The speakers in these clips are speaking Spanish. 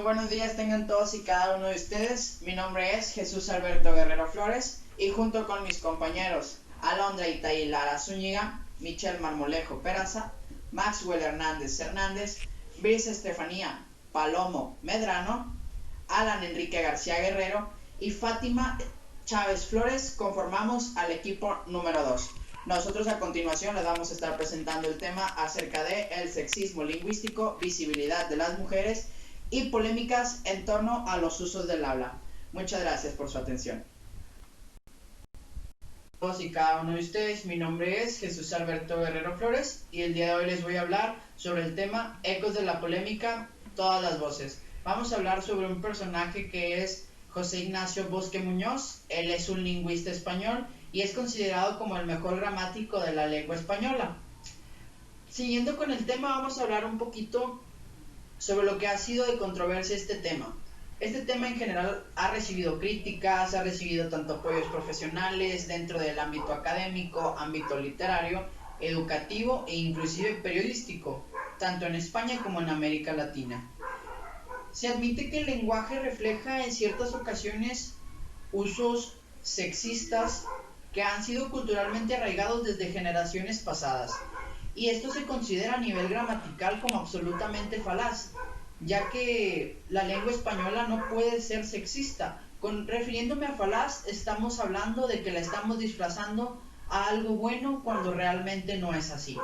Muy buenos días tengan todos y cada uno de ustedes. Mi nombre es Jesús Alberto Guerrero Flores y junto con mis compañeros Alondra Itaí Lara Zúñiga, Michelle Marmolejo Peraza, Maxwell Hernández, Brice Estefanía Palomo Medrano, Alan Enrique García Guerrero y Fátima Chávez Flores conformamos al equipo número 2. Nosotros a continuación les vamos a estar presentando el tema acerca de el sexismo lingüístico, visibilidad de las mujeres y polémicas en torno a los usos del habla. Muchas gracias por su atención. Todos y cada uno de ustedes, mi nombre es Jesús Alberto Guerrero Flores y el día de hoy les voy a hablar sobre el tema Ecos de la polémica, todas las voces. Vamos a hablar sobre un personaje que es José Ignacio Bosque Muñoz. Él es un lingüista español y es considerado como el mejor gramático de la lengua española. Siguiendo con el tema, vamos a hablar un poquito sobre lo que ha sido de controversia este tema. Este tema en general ha recibido críticas, ha recibido tanto apoyos profesionales dentro del ámbito académico, ámbito literario, educativo e inclusive periodístico, tanto en España como en América Latina. Se admite que el lenguaje refleja en ciertas ocasiones usos sexistas que han sido culturalmente arraigados desde generaciones pasadas, y esto se considera a nivel gramatical como absolutamente falaz, ya que la lengua española no puede ser sexista. Refiriéndome a falaz, estamos hablando de que la estamos disfrazando a algo bueno cuando realmente no es así.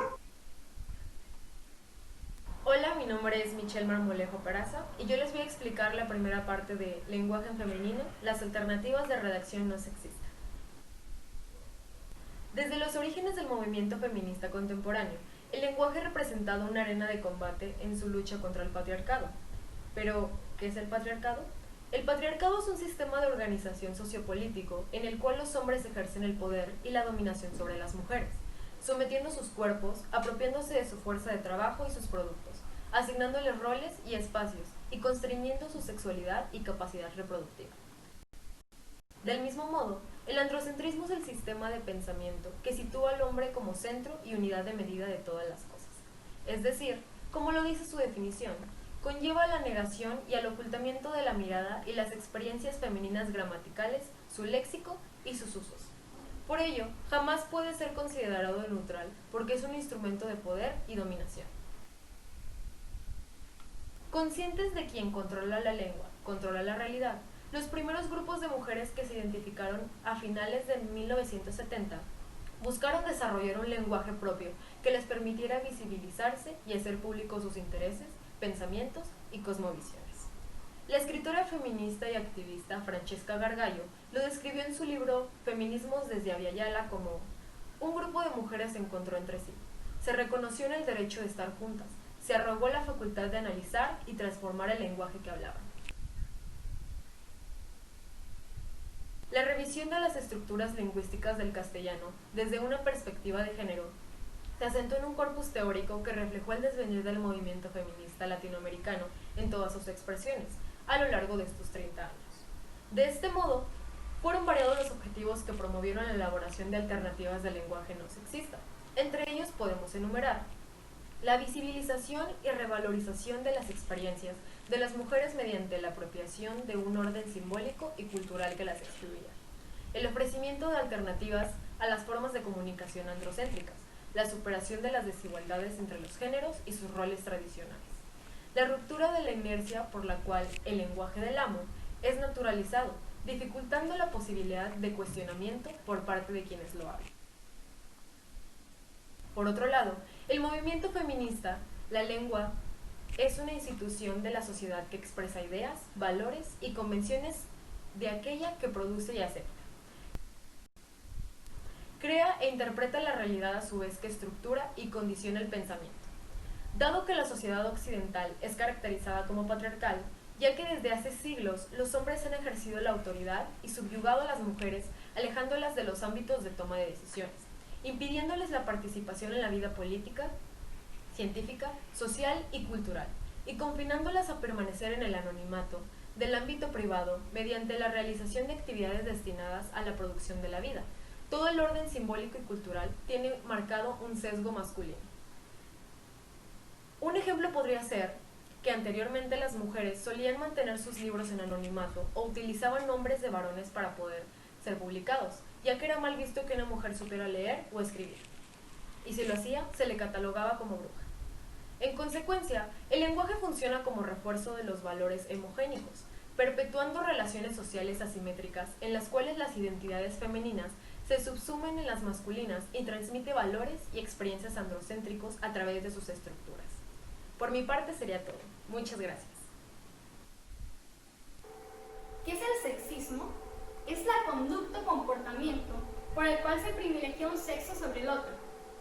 Hola, mi nombre es Michelle Marmolejo Peraza y yo les voy a explicar la primera parte de Lenguaje en Femenino, las alternativas de redacción no sexista. Desde los orígenes del movimiento feminista contemporáneo, el lenguaje ha representado una arena de combate en su lucha contra el patriarcado. Pero, ¿qué es el patriarcado? El patriarcado es un sistema de organización sociopolítico en el cual los hombres ejercen el poder y la dominación sobre las mujeres, sometiendo sus cuerpos, apropiándose de su fuerza de trabajo y sus productos, asignándoles roles y espacios y constreñiendo su sexualidad y capacidad reproductiva. Del mismo modo, el androcentrismo es el sistema de pensamiento que sitúa al hombre como centro y unidad de medida de todas las cosas. Es decir, como lo dice su definición, conlleva la negación y al ocultamiento de la mirada y las experiencias femeninas gramaticales, su léxico y sus usos. Por ello, jamás puede ser considerado neutral porque es un instrumento de poder y dominación. Conscientes de quien controla la lengua, controla la realidad, los primeros grupos de mujeres que se identificaron a finales de 1970 buscaron desarrollar un lenguaje propio que les permitiera visibilizarse y hacer públicos sus intereses, pensamientos y cosmovisiones. La escritora feminista y activista Francesca Gargallo lo describió en su libro Feminismos desde Aviala como: un grupo de mujeres se encontró entre sí, se reconoció en el derecho de estar juntas, se arrogó la facultad de analizar y transformar el lenguaje que hablaban. La revisión de las estructuras lingüísticas del castellano desde una perspectiva de género se asentó en un corpus teórico que reflejó el desvenir del movimiento feminista latinoamericano en todas sus expresiones a lo largo de estos 30 años. De este modo, fueron variados los objetivos que promovieron la elaboración de alternativas de lenguaje no sexista. Entre ellos podemos enumerar la visibilización y revalorización de las experiencias de las mujeres mediante la apropiación de un orden simbólico y cultural que las excluía, el ofrecimiento de alternativas a las formas de comunicación androcéntricas, la superación de las desigualdades entre los géneros y sus roles tradicionales, la ruptura de la inercia por la cual el lenguaje del amo es naturalizado, dificultando la posibilidad de cuestionamiento por parte de quienes lo hablan. Por otro lado, el movimiento feminista, la lengua, es una institución de la sociedad que expresa ideas, valores y convenciones de aquella que produce y acepta. Crea e interpreta la realidad a su vez que estructura y condiciona el pensamiento. Dado que la sociedad occidental es caracterizada como patriarcal, ya que desde hace siglos los hombres han ejercido la autoridad y subyugado a las mujeres, alejándolas de los ámbitos de toma de decisiones, impidiéndoles la participación en la vida política, científica, social y cultural, y confinándolas a permanecer en el anonimato del ámbito privado mediante la realización de actividades destinadas a la producción de la vida. Todo el orden simbólico y cultural tiene marcado un sesgo masculino. Un ejemplo podría ser que anteriormente las mujeres solían mantener sus libros en anonimato o utilizaban nombres de varones para poder ser publicados, ya que era mal visto que una mujer supiera leer o escribir, y si lo hacía, se le catalogaba como bruja. En consecuencia, el lenguaje funciona como refuerzo de los valores hemogénicos, perpetuando relaciones sociales asimétricas en las cuales las identidades femeninas se subsumen en las masculinas y transmite valores y experiencias androcéntricos a través de sus estructuras. Por mi parte sería todo. Muchas gracias. ¿Qué es el sexismo? Es la conducta o comportamiento por el cual se privilegia un sexo sobre el otro.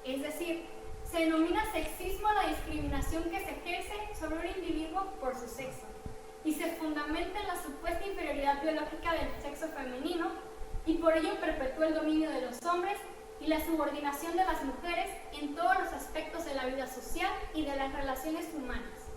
Es decir, se denomina sexismo a la discriminación que se ejerce sobre un individuo por su sexo y se fundamenta en la supuesta inferioridad biológica del sexo femenino y por ello perpetúa el dominio de los hombres y la subordinación de las mujeres en todos los aspectos de la vida social y de las relaciones humanas.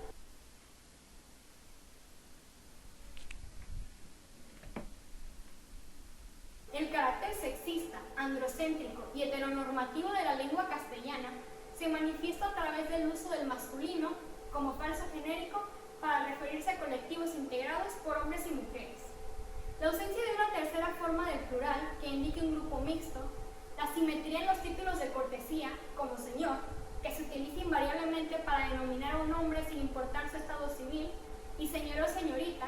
El carácter sexista, androcéntrico y heteronormativo de la lengua castellana se manifiesta a través del uso del masculino como falso genérico para referirse a colectivos integrados por hombres y mujeres. La ausencia de una tercera forma del plural que indique un grupo mixto, la simetría en los títulos de cortesía, como señor, que se utiliza invariablemente para denominar a un hombre sin importar su estado civil, y señor o señorita,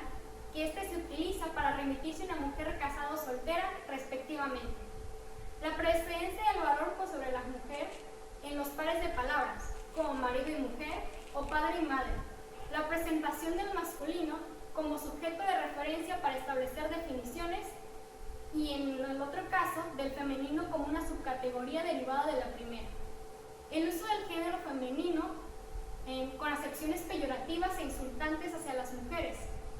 que éste se utiliza para remitirse a una mujer casada o soltera, respectivamente. La precedencia del varón por sobre la mujer en los pares de palabras, como marido y mujer o padre y madre. La presentación del masculino como sujeto de referencia para establecer definiciones y en el otro caso del femenino como una subcategoría derivada de la primera. El uso del género femenino con acepciones peyorativas e insultantes hacia las mujeres,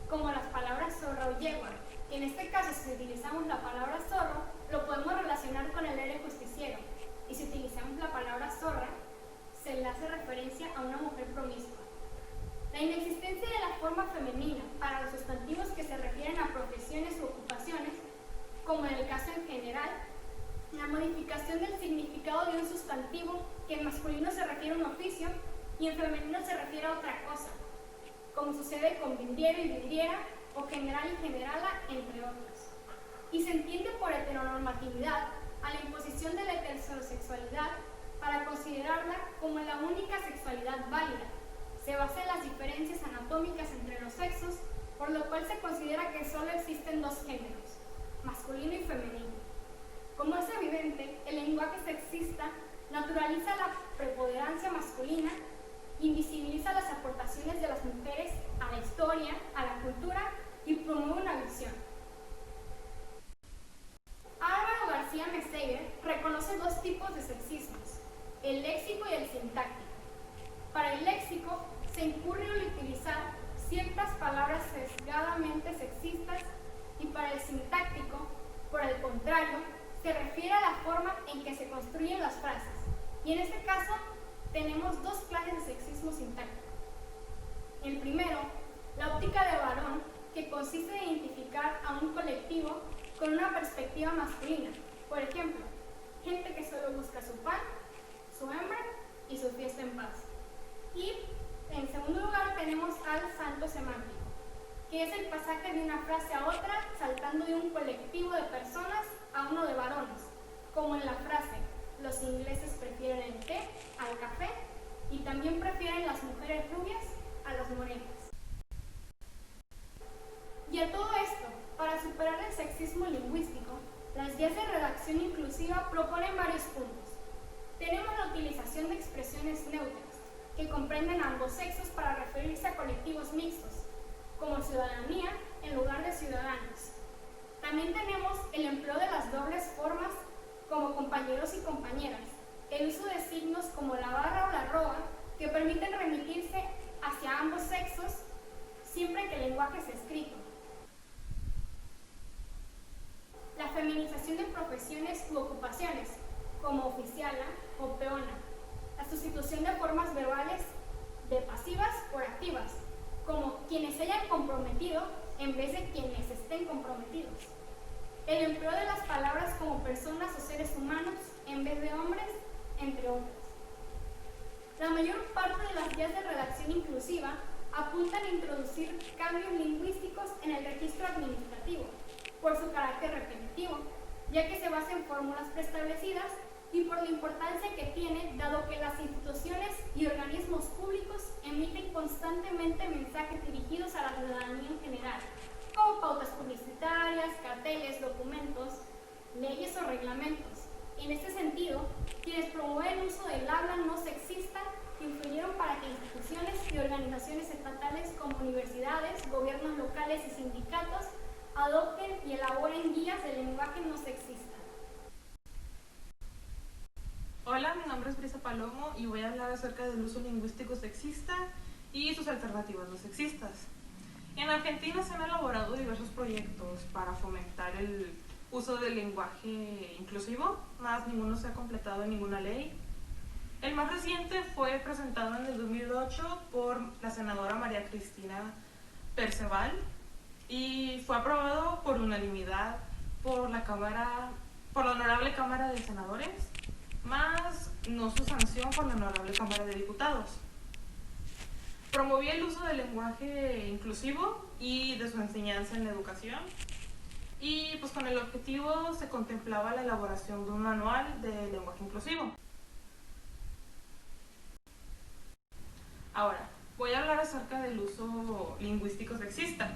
como las palabras zorra o yegua, que en este caso si utilizamos la palabra zorro, lo podemos relacionar con el héroe justiciero, y si utilizamos la palabra zorra, se le hace referencia a una mujer promiscua. La inexistencia de la forma femenina para los sustantivos que se refieren a profesiones u ocupaciones, como en el caso en general, la modificación del significado de un sustantivo que en masculino se refiere a un oficio y en femenino se refiere a otra cosa, como sucede con vidriero y vidriera o general y generala, entre otros. Y se entiende por heteronormatividad a la imposición de la heterosexualidad para considerarla como la única sexualidad válida. Se basa en las diferencias anatómicas entre los sexos, por lo cual se considera que solo existen dos géneros, masculino y femenino. Como es evidente, el lenguaje sexista naturaliza la preponderancia masculina, invisibiliza las aportaciones de las mujeres a la historia, a la cultura y promueve una visión. Álvaro García Meseguer reconoce dos tipos de sexismos, el léxico y el sintáctico. Para el léxico se incurre al utilizar ciertas palabras sesgadamente sexistas y para el sintáctico, por el contrario, se refiere a la forma en que se construyen las frases. Y en este caso tenemos dos clases de sexismo sintáctico. El primero, la óptica de varón, que consiste en identificar a un colectivo con una perspectiva masculina. Por ejemplo, gente que solo busca su pan, su hembra y su fiesta en paz. Y en segundo lugar tenemos al salto semántico, que es el pasaje de una frase a otra saltando de un colectivo de personas a uno de varones, como en la frase, los ingleses prefieren el té al café y también prefieren las mujeres rubias a las morenas. Y a todo esto, para superar el sexismo lingüístico, las guías de redacción inclusiva proponen varios puntos. Tenemos la utilización de expresiones neutras, que comprenden a ambos sexos para referirse a colectivos mixtos, como ciudadanía en lugar de ciudadanos. También tenemos el empleo de las dobles formas como compañeros y compañeras, el uso de signos como la barra o la arroba que permiten remitirse hacia ambos sexos siempre que el lenguaje sea escrito. La feminización de profesiones u ocupaciones, como oficiala o peona. La sustitución de formas verbales de pasivas por activas, como quienes se hayan comprometido en vez de quienes estén comprometidos. El empleo de las palabras como personas o seres humanos en vez de hombres, entre otros. La mayor parte de las guías de redacción inclusiva apuntan a introducir cambios lingüísticos en el registro administrativo, por su carácter repetitivo, ya que se basa en fórmulas preestablecidas y por la importancia que tiene, dado que las instituciones y organismos públicos emiten constantemente mensajes dirigidos a la ciudadanía en general, como pautas publicitarias, carteles, documentos, leyes o reglamentos. En este sentido, quienes promueven el uso del habla no sexista influyeron para que instituciones y organizaciones estatales como universidades, gobiernos locales y sindicatos adopten y elaboren guías de lenguaje no sexista. Hola, mi nombre es Brisa Palomo y voy a hablar acerca del uso lingüístico sexista y sus alternativas no sexistas. En Argentina se han elaborado diversos proyectos para fomentar el uso del lenguaje inclusivo, más ninguno se ha completado en ninguna ley. El más reciente fue presentado en el 2008 por la senadora María Cristina Perceval y fue aprobado por unanimidad por la Honorable Cámara de Senadores, más no su sanción por la Honorable Cámara de Diputados. Promovía el uso del lenguaje inclusivo y de su enseñanza en la educación, y pues con el objetivo se contemplaba la elaboración de un manual de lenguaje inclusivo. Ahora, voy a hablar acerca del uso lingüístico sexista.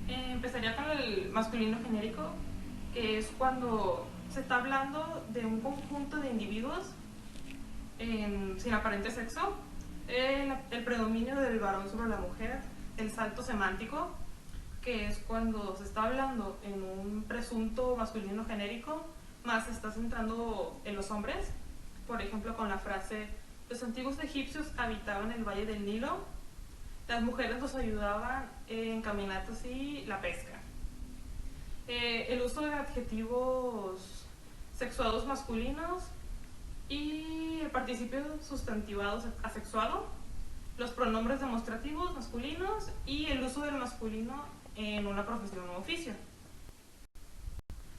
Empezaría con el masculino genérico, que es cuando se está hablando de un conjunto de individuos sin aparente sexo, el predominio del varón sobre la mujer, el salto semántico, que es cuando se está hablando en un presunto masculino genérico, más se está centrando en los hombres, por ejemplo con la frase: los antiguos egipcios habitaban el valle del Nilo, las mujeres los ayudaban en caminatas y la pesca. El uso de adjetivos sexuados masculinos y el participio sustantivado asexuado, los pronombres demostrativos masculinos y el uso del masculino en una profesión o oficio.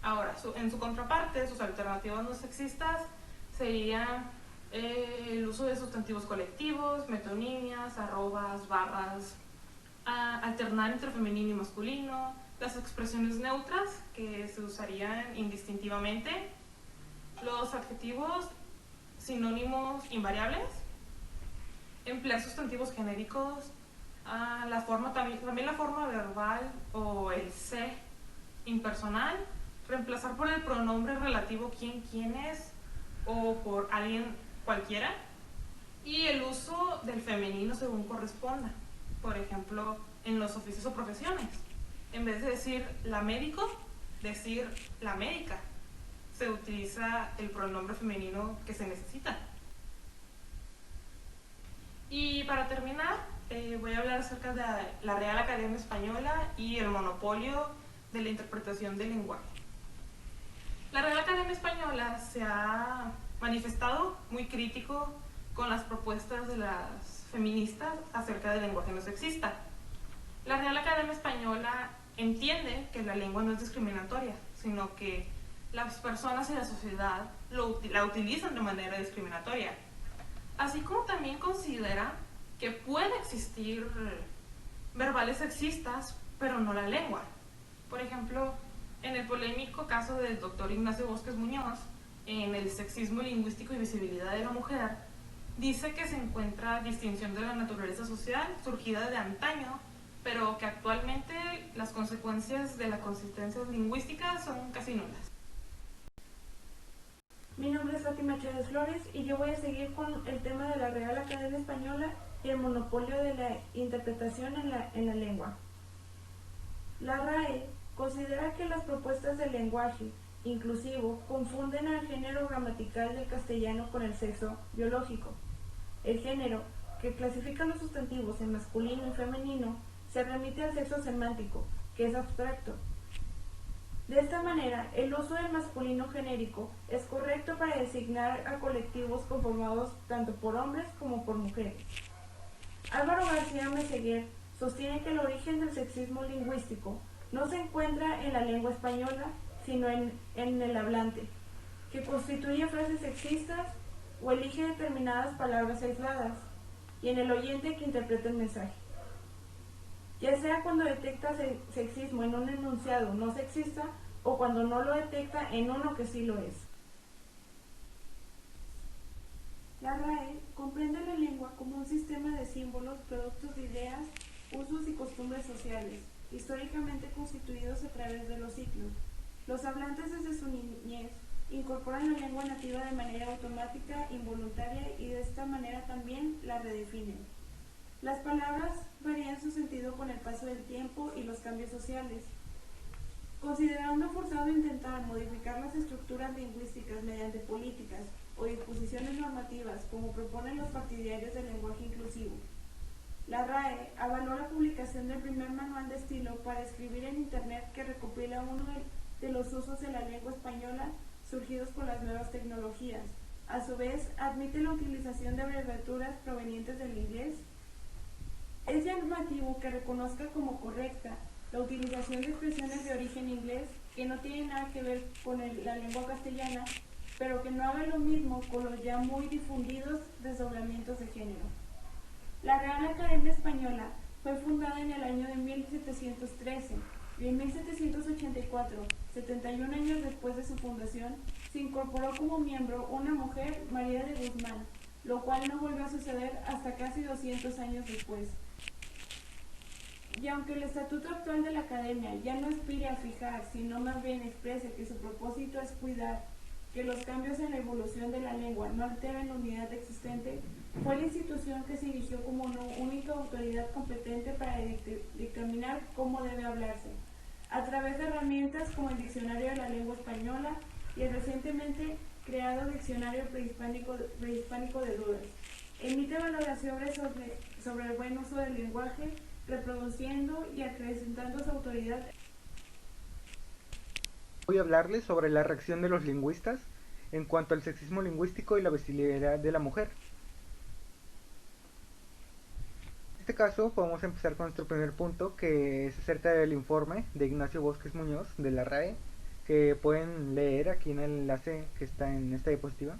Ahora, en su contraparte, sus alternativas no sexistas serían el uso de sustantivos colectivos, metonimias, arrobas, barras, alternar entre femenino y masculino, las expresiones neutras que se usarían indistintivamente, los adjetivos sinónimos invariables, emplear sustantivos genéricos, también la forma verbal o el se impersonal, reemplazar por el pronombre relativo quién es o por alguien cualquiera, y el uso del femenino según corresponda, por ejemplo en los oficios o profesiones, en vez de decir la médico, decir la médica, se utiliza el pronombre femenino que se necesita. Y para terminar, voy a hablar acerca de la Real Academia Española y el monopolio de la interpretación del lenguaje. La Real Academia Española se ha manifestado muy crítico con las propuestas de las feministas acerca del lenguaje no sexista. La Real Academia Española entiende que la lengua no es discriminatoria, sino que las personas y la sociedad la utilizan de manera discriminatoria. Así como también considera que puede existir verbales sexistas, pero no la lengua. Por ejemplo, en el polémico caso del doctor Ignacio Bosques Muñoz, en el sexismo lingüístico y visibilidad de la mujer, dice que se encuentra distinción de la naturaleza social surgida de antaño, pero que actualmente las consecuencias de la consistencia lingüística son casi nulas. Mi nombre es Fátima Chávez Flores y yo voy a seguir con el tema de la Real Academia Española y el monopolio de la interpretación en la lengua. La RAE considera que las propuestas del lenguaje inclusivo confunden al género gramatical del castellano con el sexo biológico. El género, que clasifica los sustantivos en masculino y femenino, se remite al sexo semántico, que es abstracto. De esta manera, el uso del masculino genérico es correcto para designar a colectivos conformados tanto por hombres como por mujeres. Álvaro García Meseguer sostiene que el origen del sexismo lingüístico no se encuentra en la lengua española, sino en el hablante, que constituye frases sexistas o elige determinadas palabras aisladas, y en el oyente que interpreta el mensaje. ya sea cuando detecta sexismo en un enunciado no sexista o cuando no lo detecta en uno que sí lo es. La RAE comprende la lengua como un sistema de símbolos, productos de ideas, usos y costumbres sociales, históricamente constituidos a través de los siglos. Los hablantes desde su niñez incorporan la lengua nativa de manera automática, involuntaria y de esta manera también la redefinen. Las palabras varían su sentido con el paso del tiempo y los cambios sociales. Considerando forzado intentar modificar las estructuras lingüísticas mediante políticas o disposiciones normativas, como proponen los partidarios del lenguaje inclusivo, la RAE avaló la publicación del primer manual de estilo para escribir en Internet que recopila uno de los usos de la lengua española surgidos por las nuevas tecnologías. A su vez, admite la utilización de abreviaturas provenientes del inglés. Es llamativo que reconozca como correcta la utilización de expresiones de origen inglés que no tienen nada que ver con la lengua castellana, pero que no haga lo mismo con los ya muy difundidos desdoblamientos de género. La Real Academia Española fue fundada en el año de 1713 y en 1784, 71 años después de su fundación, se incorporó como miembro una mujer, María de Guzmán, lo cual no volvió a suceder hasta casi 200 años después. Y aunque el estatuto actual de la Academia ya no aspire a fijar, sino más bien exprese que su propósito es cuidar que los cambios en la evolución de la lengua no alteren la unidad existente, fue la institución que se erigió como una única autoridad competente para dictaminar cómo debe hablarse, a través de herramientas como el Diccionario de la Lengua Española y el recientemente creado Diccionario Prehispánico de Dudas. Emite valoraciones sobre el buen uso del lenguaje, reproduciendo y acrecentando su autoridad. Voy a hablarles sobre la reacción de los lingüistas en cuanto al sexismo lingüístico y la visibilidad de la mujer. En este caso podemos empezar con nuestro primer punto, que es acerca del informe de Ignacio Bosques Muñoz de la RAE, que pueden leer aquí en el enlace que está en esta diapositiva.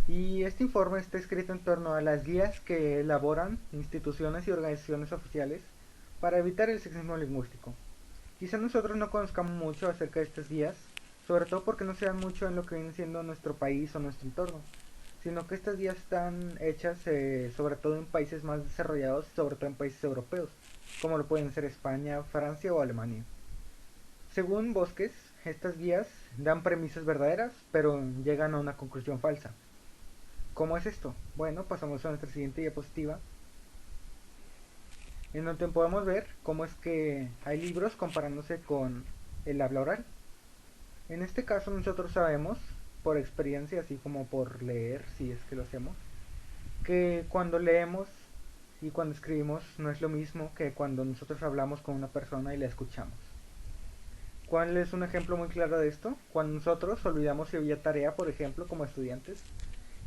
Y este informe está escrito en torno a las guías que elaboran instituciones y organizaciones oficiales para evitar el sexismo lingüístico. Quizá nosotros no conozcamos mucho acerca de estas guías, sobre todo porque no se dan mucho en lo que viene siendo nuestro país o nuestro entorno, sino que estas guías están hechas sobre todo en países más desarrollados, sobre todo en países europeos, como lo pueden ser España, Francia o Alemania. Según Bosques, estas guías dan premisas verdaderas, pero llegan a una conclusión falsa. ¿Cómo es esto? Bueno, pasamos a nuestra siguiente diapositiva, en donde podemos ver cómo es que hay libros comparándose con el habla oral. En este caso nosotros sabemos, por experiencia, así como por leer, si es que lo hacemos, que cuando leemos y cuando escribimos no es lo mismo que cuando nosotros hablamos con una persona y la escuchamos. ¿Cuál es un ejemplo muy claro de esto? Cuando nosotros olvidamos si había tarea, por ejemplo, como estudiantes,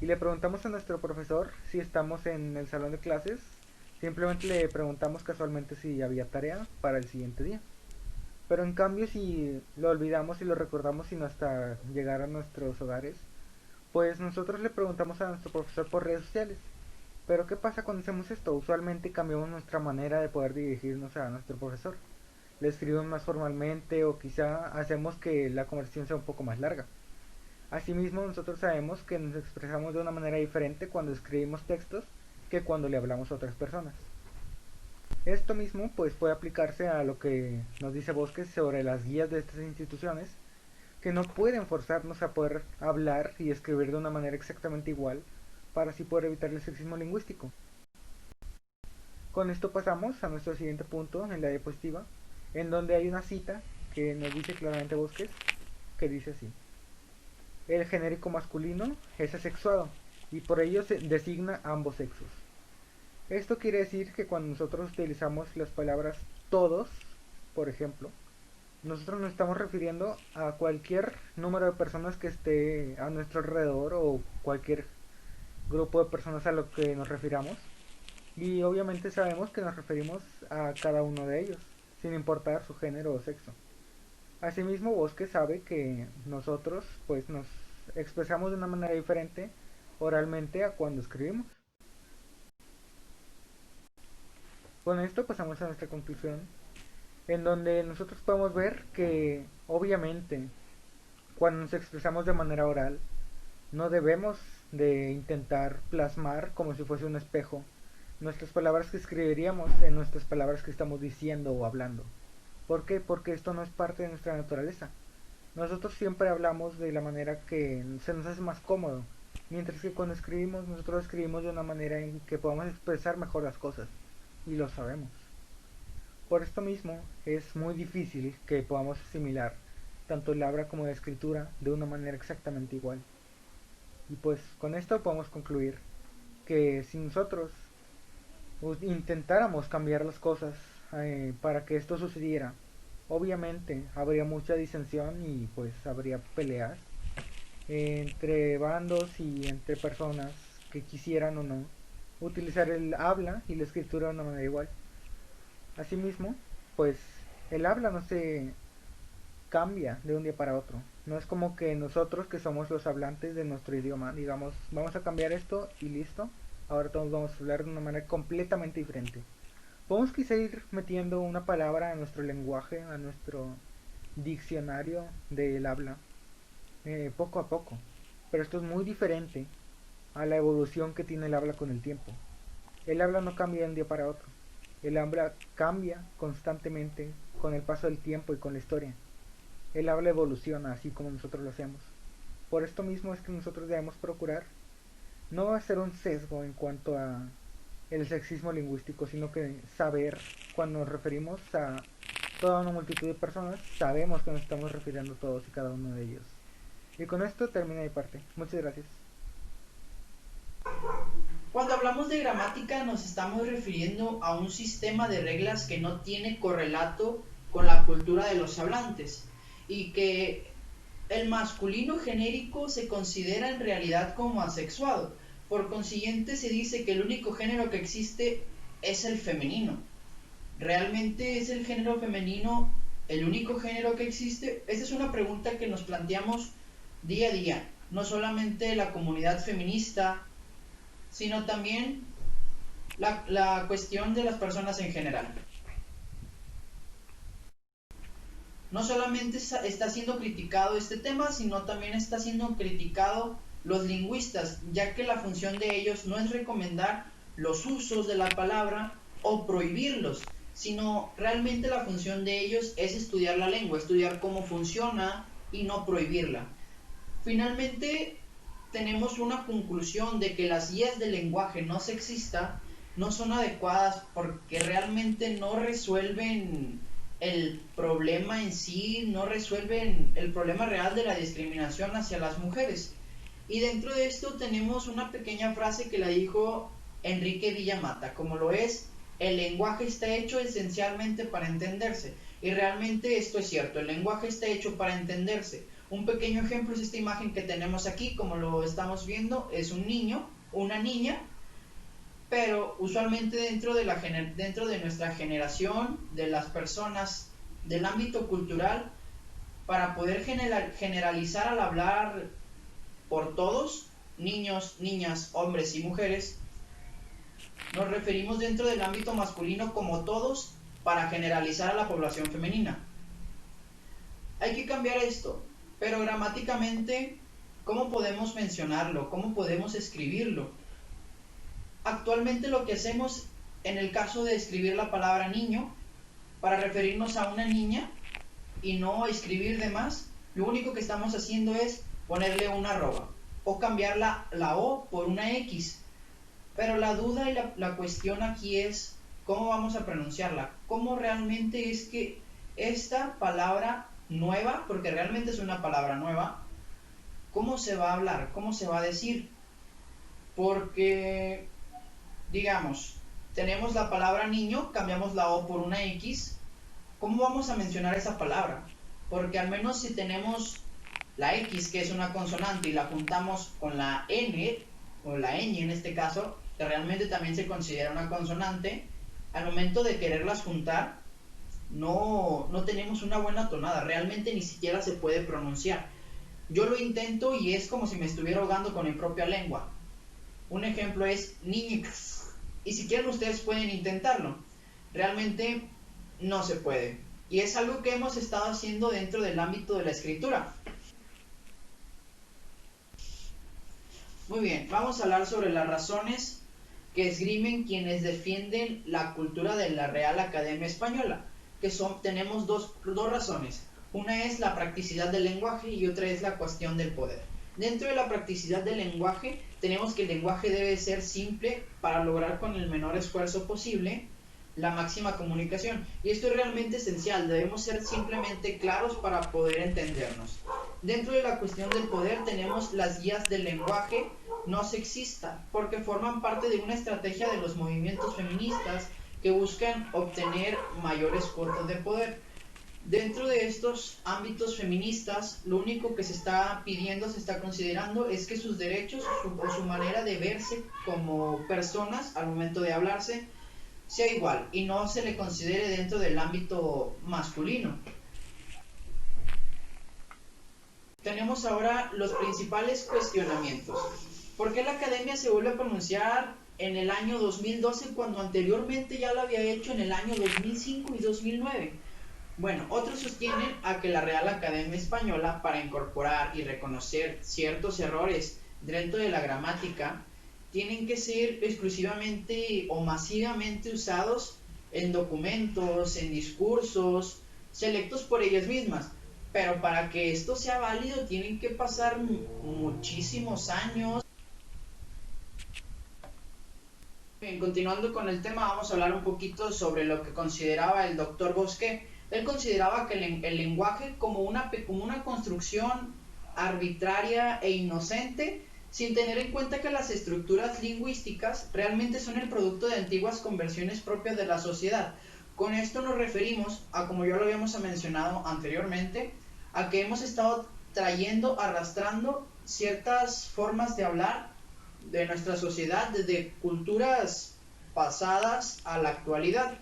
y le preguntamos a nuestro profesor si estamos en el salón de clases, simplemente le preguntamos casualmente si había tarea para el siguiente día. Pero en cambio, si lo olvidamos y lo recordamos sino hasta llegar a nuestros hogares, pues nosotros le preguntamos a nuestro profesor por redes sociales. Pero ¿qué pasa cuando hacemos esto? Usualmente cambiamos nuestra manera de poder dirigirnos a nuestro profesor. Le escribimos más formalmente o quizá hacemos que la conversación sea un poco más larga. Asimismo, nosotros sabemos que nos expresamos de una manera diferente cuando escribimos textos que cuando le hablamos a otras personas. Esto mismo pues puede aplicarse a lo que nos dice Bosques sobre las guías de estas instituciones, que no pueden forzarnos a poder hablar y escribir de una manera exactamente igual para así poder evitar el sexismo lingüístico. Con esto pasamos a nuestro siguiente punto en la diapositiva, en donde hay una cita que nos dice claramente Bosques, que dice así: el genérico masculino es asexuado y por ello se designa a ambos sexos. Esto quiere decir que cuando nosotros utilizamos las palabras todos, por ejemplo, nosotros nos estamos refiriendo a cualquier número de personas que esté a nuestro alrededor o cualquier grupo de personas a lo que nos refiramos, y obviamente sabemos que nos referimos a cada uno de ellos, sin importar su género o sexo. Asimismo, Bosque sabe que nosotros pues nos expresamos de una manera diferente oralmente a cuando escribimos. con esto pasamos a nuestra conclusión, en donde nosotros podemos ver que obviamente cuando nos expresamos de manera oral no debemos de intentar plasmar como si fuese un espejo nuestras palabras que escribiríamos en nuestras palabras que estamos diciendo o hablando. ¿Por qué? Porque esto no es parte de nuestra naturaleza. Nosotros siempre hablamos de la manera que se nos hace más cómodo, mientras que cuando escribimos, nosotros escribimos de una manera en que podamos expresar mejor las cosas, y lo sabemos. Por esto mismo, es muy difícil que podamos asimilar tanto el habla como la escritura de una manera exactamente igual. Y pues con esto podemos concluir que si nosotros intentáramos cambiar las cosas para que esto sucediera, obviamente habría mucha disensión y pues habría peleas entre bandos y entre personas que quisieran o no utilizar el habla y la escritura de una manera igual. Asimismo, pues el habla no se cambia de un día para otro. No es como que nosotros que somos los hablantes de nuestro idioma digamos, vamos a cambiar esto y listo, ahora todos vamos a hablar de una manera completamente diferente. Podemos quizá ir metiendo una palabra a nuestro lenguaje, a nuestro diccionario del habla, poco a poco. Pero esto es muy diferente a la evolución que tiene el habla con el tiempo. El habla no cambia de un día para otro. El habla cambia constantemente con el paso del tiempo y con la historia. El habla evoluciona así como nosotros lo hacemos. Por esto mismo es que nosotros debemos procurar no hacer un sesgo en cuanto a el sexismo lingüístico, sino que saber cuando nos referimos a toda una multitud de personas, sabemos que nos estamos refiriendo a todos y cada uno de ellos. Y con esto termina mi parte. Muchas gracias. Cuando hablamos de gramática nos estamos refiriendo a un sistema de reglas que no tiene correlato con la cultura de los hablantes y que el masculino genérico se considera en realidad como asexuado. Por consiguiente se dice que el único género que existe es el femenino. ¿Realmente es el género femenino el único género que existe? Esa es una pregunta que nos planteamos día a día, no solamente la comunidad feminista, sino también la cuestión de las personas en general. No solamente está siendo criticado este tema, sino también está siendo criticado los lingüistas, ya que la función de ellos no es recomendar los usos de la palabra o prohibirlos, sino realmente la función de ellos es estudiar la lengua, estudiar cómo funciona y no prohibirla. Finalmente, tenemos una conclusión de que las guías del lenguaje no sexista no son adecuadas porque realmente no resuelven el problema en sí, no resuelven el problema real de la discriminación hacia las mujeres. Y dentro de esto tenemos una pequeña frase que la dijo Enrique Villamata, como lo es: el lenguaje está hecho esencialmente para entenderse. Y realmente esto es cierto, el lenguaje está hecho para entenderse. Un pequeño ejemplo es esta imagen que tenemos aquí, como lo estamos viendo, es un niño, una niña, pero usualmente dentro de nuestra generación, de las personas, del ámbito cultural, para poder generalizar al hablar por todos, niños, niñas, hombres y mujeres, nos referimos dentro del ámbito masculino como todos para generalizar a la población femenina. Hay que cambiar esto, pero gramáticamente, ¿cómo podemos mencionarlo? ¿Cómo podemos escribirlo? Actualmente lo que hacemos en el caso de escribir la palabra niño, para referirnos a una niña y no escribir de más, lo único que estamos haciendo es ponerle una arroba o cambiar la O por una X. Pero la duda y la cuestión aquí es cómo vamos a pronunciarla, cómo realmente es que esta palabra nueva, porque realmente es una palabra nueva, cómo se va a hablar, cómo se va a decir. Porque, digamos, tenemos la palabra niño, cambiamos la O por una X, ¿cómo vamos a mencionar esa palabra? Porque al menos si tenemos la X, que es una consonante, y la juntamos con la N, o la ñ en este caso, que realmente también se considera una consonante, al momento de quererlas juntar, no tenemos una buena tonada, realmente ni siquiera se puede pronunciar. Yo lo intento y es como si me estuviera ahogando con mi propia lengua. Un ejemplo es niñix, y si quieren ustedes pueden intentarlo. realmente no se puede. Y es algo que hemos estado haciendo dentro del ámbito de la escritura. Muy bien, vamos a hablar sobre las razones que esgrimen quienes defienden la cultura de la Real Academia Española, que tenemos dos razones. Una es la practicidad del lenguaje y otra es la cuestión del poder. Dentro de la practicidad del lenguaje, tenemos que el lenguaje debe ser simple para lograr con el menor esfuerzo posible la máxima comunicación. Y esto es realmente esencial, debemos ser simplemente claros para poder entendernos. Dentro de la cuestión del poder tenemos las guías del lenguaje no sexista, porque forman parte de una estrategia de los movimientos feministas que buscan obtener mayores cuotas de poder. Dentro de estos ámbitos feministas, lo único que se está pidiendo, se está considerando, es que sus derechos o su manera de verse como personas al momento de hablarse sea igual y no se le considere dentro del ámbito masculino. Tenemos ahora los principales cuestionamientos. ¿Por qué la academia se vuelve a pronunciar en el año 2012 cuando anteriormente ya lo había hecho en el año 2005 y 2009? Bueno, otros sostienen a que la Real Academia Española, para incorporar y reconocer ciertos errores dentro de la gramática, tienen que ser exclusivamente o masivamente usados en documentos, en discursos, selectos por ellas mismas. Pero para que esto sea válido tienen que pasar muchísimos años. Bien, continuando con el tema, vamos a hablar un poquito sobre lo que consideraba el doctor Bosquet. Él consideraba que el lenguaje como una construcción arbitraria e inocente, sin tener en cuenta que las estructuras lingüísticas realmente son el producto de antiguas conversiones propias de la sociedad. Con esto nos referimos a, como ya lo habíamos mencionado anteriormente, a que hemos estado arrastrando ciertas formas de hablar de nuestra sociedad desde culturas pasadas a la actualidad.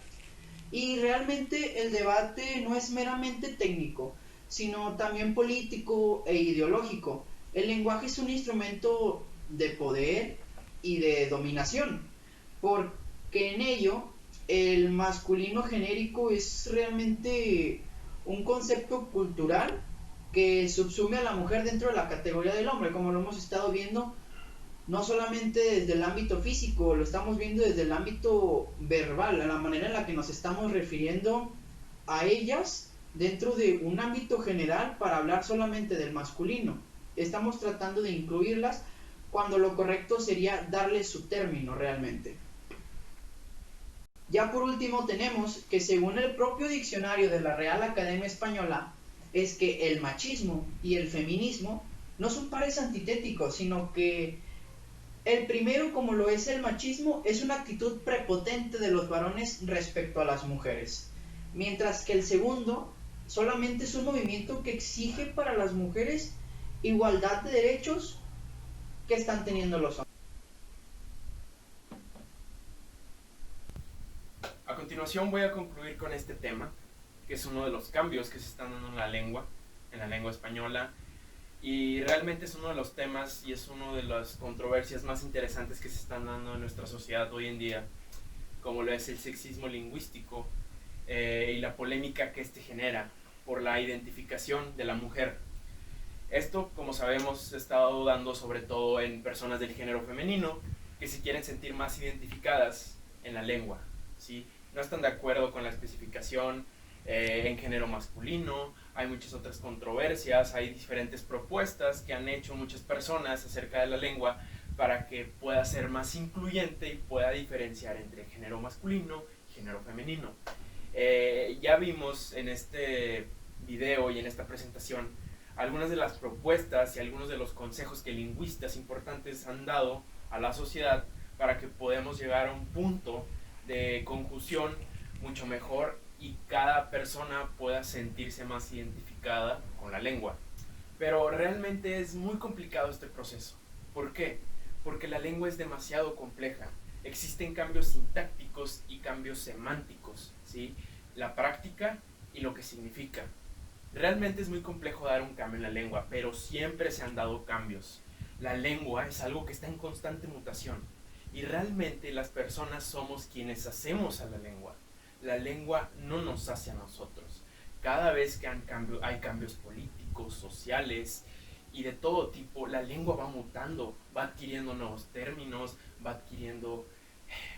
Y realmente el debate no es meramente técnico, sino también político e ideológico. El lenguaje es un instrumento de poder y de dominación, porque en ello el masculino genérico es realmente un concepto cultural que subsume a la mujer dentro de la categoría del hombre, como lo hemos estado viendo no solamente desde el ámbito físico, lo estamos viendo desde el ámbito verbal, a la manera en la que nos estamos refiriendo a ellas dentro de un ámbito general para hablar solamente del masculino. Estamos tratando de incluirlas cuando lo correcto sería darle su término realmente. Ya por último tenemos que según el propio diccionario de la Real Academia Española, es que el machismo y el feminismo no son pares antitéticos, sino que el primero, como lo es el machismo, es una actitud prepotente de los varones respecto a las mujeres, mientras que el segundo solamente es un movimiento que exige para las mujeres igualdad de derechos que están teniendo los hombres. A continuación voy a concluir con este tema, que es uno de los cambios que se están dando en la lengua española, y realmente es uno de los temas y es una de las controversias más interesantes que se están dando en nuestra sociedad hoy en día, como lo es el sexismo lingüístico y la polémica que este genera por la identificación de la mujer. Esto, como sabemos, se ha estado dando sobre todo en personas del género femenino que se quieren sentir más identificadas en la lengua, ¿sí? No están de acuerdo con la especificación en género masculino. Hay muchas otras controversias, hay diferentes propuestas que han hecho muchas personas acerca de la lengua para que pueda ser más incluyente y pueda diferenciar entre género masculino y género femenino. Ya vimos en este video y en esta presentación algunas de las propuestas y algunos de los consejos que lingüistas importantes han dado a la sociedad para que podamos llegar a un punto de conjunción mucho mejor y cada persona pueda sentirse más identificada con la lengua. Pero realmente es muy complicado este proceso. ¿Por qué? Porque la lengua es demasiado compleja. Existen cambios sintácticos y cambios semánticos, ¿sí? La práctica y lo que significa. Realmente es muy complejo dar un cambio en la lengua, pero siempre se han dado cambios. La lengua es algo que está en constante mutación y realmente las personas somos quienes hacemos a la lengua. la lengua no nos hace a nosotros. Cada vez que hay cambios políticos, sociales y de todo tipo, la lengua va mutando, va adquiriendo nuevos términos, va adquiriendo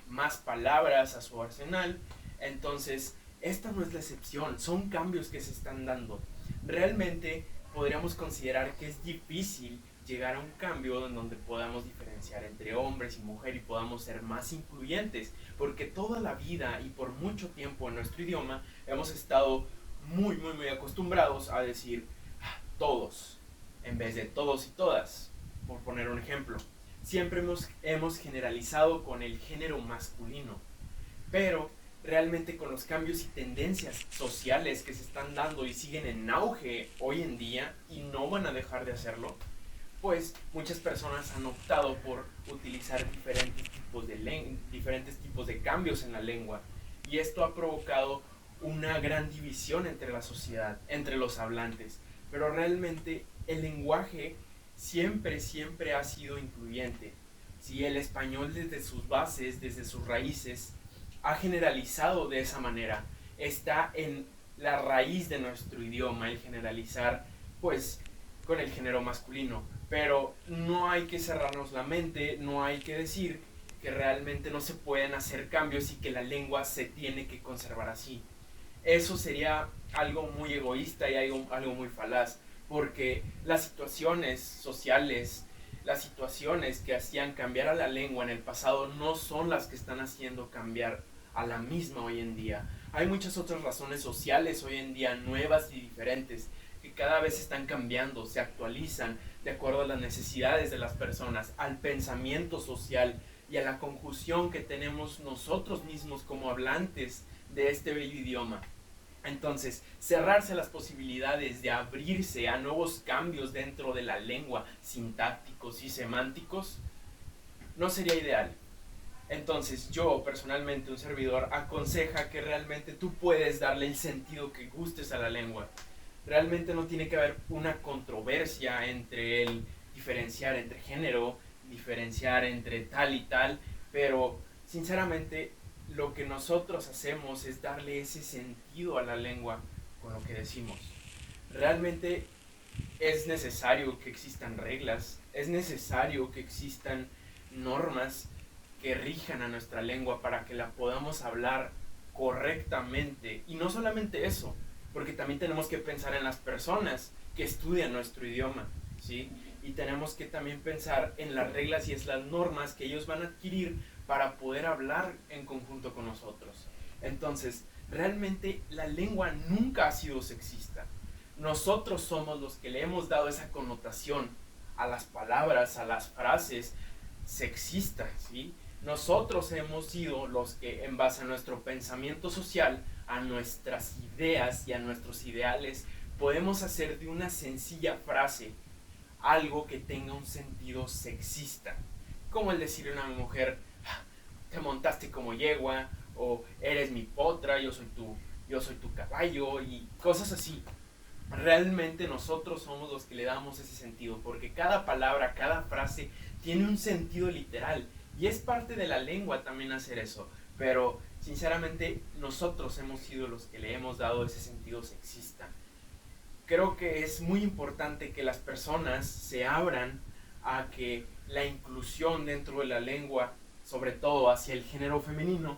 más palabras a su arsenal. Entonces, esta no es la excepción, son cambios que se están dando. Realmente podríamos considerar que es difícil llegar a un cambio en donde podamos diferenciar entre hombres y mujer y podamos ser más incluyentes, porque toda la vida y por mucho tiempo en nuestro idioma hemos estado muy acostumbrados a decir todos en vez de todos y todas, por poner un ejemplo. Siempre hemos generalizado con el género masculino, pero realmente con los cambios y tendencias sociales que se están dando y siguen en auge hoy en día y no van a dejar de hacerlo, pues muchas personas han optado por utilizar diferentes tipos de cambios en la lengua, y esto ha provocado una gran división entre la sociedad, entre los hablantes. Pero realmente el lenguaje siempre ha sido incluyente. Si el español desde sus bases, desde sus raíces, ha generalizado de esa manera, está en la raíz de nuestro idioma el generalizar pues con el género masculino. Pero no hay que cerrarnos la mente, no hay que decir que realmente no se pueden hacer cambios y que la lengua se tiene que conservar así. Eso sería algo muy egoísta y algo muy falaz, porque las situaciones sociales, las situaciones que hacían cambiar a la lengua en el pasado no son las que están haciendo cambiar a la misma hoy en día. Hay muchas otras razones sociales hoy en día nuevas y diferentes que cada vez están cambiando, se actualizan de acuerdo a las necesidades de las personas, al pensamiento social y a la conjunción que tenemos nosotros mismos como hablantes de este bello idioma. Entonces, cerrarse a las posibilidades de abrirse a nuevos cambios dentro de la lengua, sintácticos y semánticos, no sería ideal. Entonces, yo personalmente, un servidor, aconseja que realmente tú puedes darle el sentido que gustes a la lengua. Realmente no tiene que haber una controversia entre el diferenciar entre género, diferenciar entre tal y tal, pero sinceramente lo que nosotros hacemos es darle ese sentido a la lengua con lo que decimos. Realmente es necesario que existan reglas, es necesario que existan normas que rijan a nuestra lengua para que la podamos hablar correctamente. Y no solamente eso, porque también tenemos que pensar en las personas que estudian nuestro idioma, ¿sí? Y tenemos que también pensar en las reglas y en las normas que ellos van a adquirir para poder hablar en conjunto con nosotros. Entonces, realmente la lengua nunca ha sido sexista. Nosotros somos los que le hemos dado esa connotación a las palabras, a las frases sexistas, ¿sí? Nosotros hemos sido los que, en base a nuestro pensamiento social, a nuestras ideas y a nuestros ideales, podemos hacer de una sencilla frase algo que tenga un sentido sexista, como el decirle a una mujer: te montaste como yegua, o eres mi potra, yo soy tu caballo, y cosas así. Realmente nosotros somos los que le damos ese sentido, porque cada palabra, cada frase tiene un sentido literal, y es parte de la lengua también hacer eso. Pero sinceramente nosotros hemos sido los que le hemos dado ese sentido sexista. Creo que es muy importante que las personas se abran a que la inclusión dentro de la lengua, sobre todo hacia el género femenino,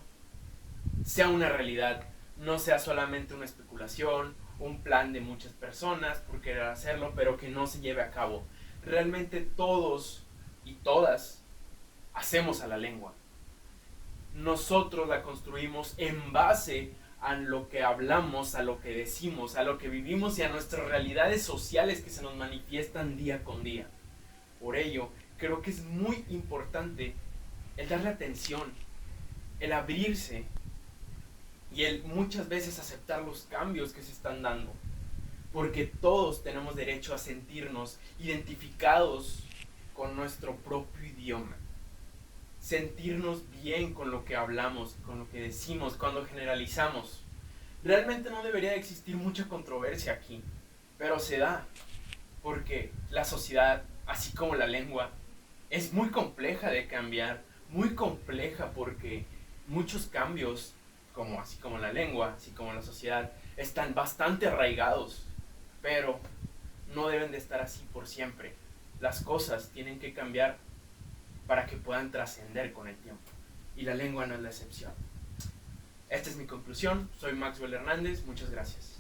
sea una realidad, no sea solamente una especulación, un plan de muchas personas por querer hacerlo, pero que no se lleve a cabo. Realmente todos y todas hacemos a la lengua. Nosotros la construimos en base a lo que hablamos, a lo que decimos, a lo que vivimos y a nuestras realidades sociales que se nos manifiestan día con día. Por ello, creo que es muy importante el darle atención, el abrirse y el muchas veces aceptar los cambios que se están dando. Porque todos tenemos derecho a sentirnos identificados con nuestro propio idioma. Sentirnos bien con lo que hablamos, con lo que decimos, cuando generalizamos. Realmente no debería existir mucha controversia aquí, pero se da, porque la sociedad, así como la lengua, es muy compleja de cambiar, muy compleja porque muchos cambios así como la lengua, así como la sociedad, están bastante arraigados, pero no deben de estar así por siempre. Las cosas tienen que cambiar para que puedan trascender con el tiempo, y la lengua no es la excepción. Esta es mi conclusión. Soy Maxwell Hernández, muchas gracias.